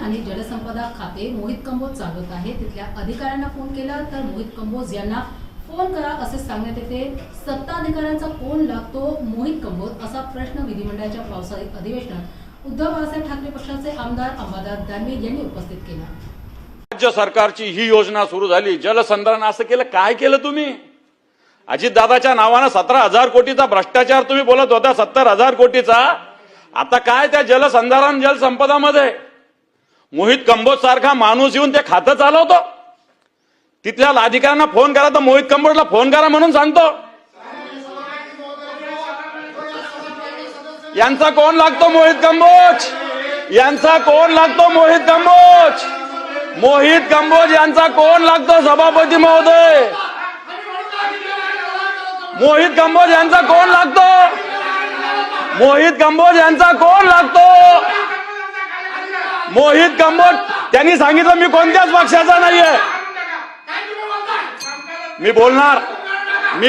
आणि जलसंपदा खाते मोहित कंबोज चालवत आहे। तिथल्या अधिकाऱ्यांना फोन केला तर मोहित कंबोज यांना फोन करा असे सांगण्यात येते। सत्ताधिकाऱ्यांचा कोण लागतो मोहित कंबोज असा प्रश्न विधिमंडळाच्या पावसाळी अधिवेशनात उद्धव बाळासाहेब ठाकरे पक्षाचे आमदार अंबादास दानवे यांनी उपस्थित केला। राज्य सरकारची ही योजना सुरू झाली, जलसंधारण असं केलं, काय केलं तुम्ही? अजितदादाच्या नावानं 17,000 कोटीचा भ्रष्टाचार तुम्ही बोलत होता, 70,000 कोटीचा। आता काय त्या जलसंधारण जलसंपदामध्ये मोहित कंबोज सारखा माणूस येऊन ते खातं चालवतो। तिथल्या अधिकाऱ्यांना फोन करा तर मोहित कंबोजला फोन करा म्हणून सांगतो। यांचा कोण लागतो मोहित कंबोज? यांचा कोण लागतो मोहित कंबोज? मोहित कंबोज यांचा कोण लागतो सभापती महोदय? मोहित कंबोज यांचा कोण लागतो? मोहित कंबोज यांचा कोण लागतो? मोहित कंबोज त्यांनी सांगितलं मी कोणत्याच पक्षाचा नाहीये। मी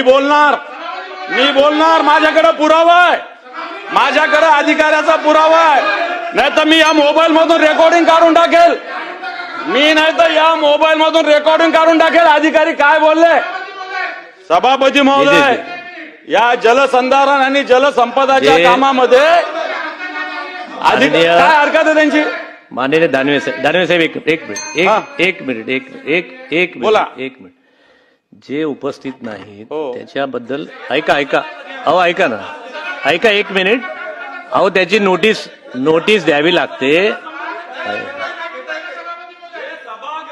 बोलणार माझ्याकडे पुरावा आहे, माझ्याकडे अधिकाऱ्याचा पुरावा आहे। नाही तर मी या मोबाईल मधून रेकॉर्डिंग काढून टाकेल, अधिकारी काय बोलले। सभापती महोदय, या जलसंधारण आणि जलसंपदाच्या कामामध्ये काय हरकत आहे त्यांची? माननीय दानवे साहेब एक मिनिट बोला। जे उपस्थित नाहीत त्याच्याबद्दल ऐका अहो ऐका ना, ऐका एक मिनिट। अहो त्याची नोटीस द्यावी लागते।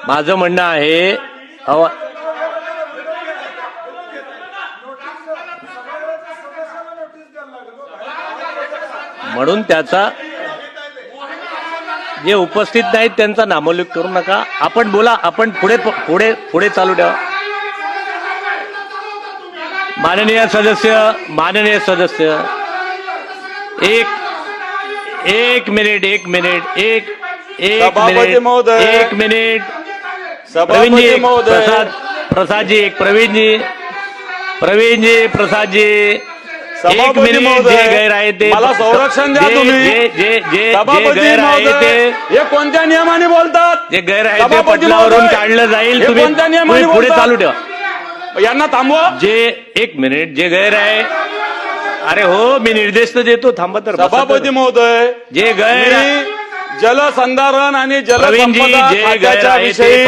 माझं म्हणणं आहे अहो म्हणून त्याचा जे उपस्थित नाहीत त्यांचा नामोल्लेख करू नका। आपण बोला, आपण पुढे चालू ठेवा। माननीय सदस्य एक मिनिट प्रसादजी एक मिनिट। जे गैर आहे ते मला संरक्षण द्या तुम्ही। जे गैर आहे ते हे कोणत्या नियमाने बोलतात? जे गैर आहे ते पटलावरून काढलं जाईल। तुम्ही पुढे चालू ठेवा, यांना थांबवा। एक मिनिट जे गैर आहे, अरे हो मी निर्देश तर देतो, थांबा तर। सभापती महोदय, जे गैर जलसंधारण आणि प्रवीणजी, जलसंपदा जे गैर खात्याच्या आहे ते विषयी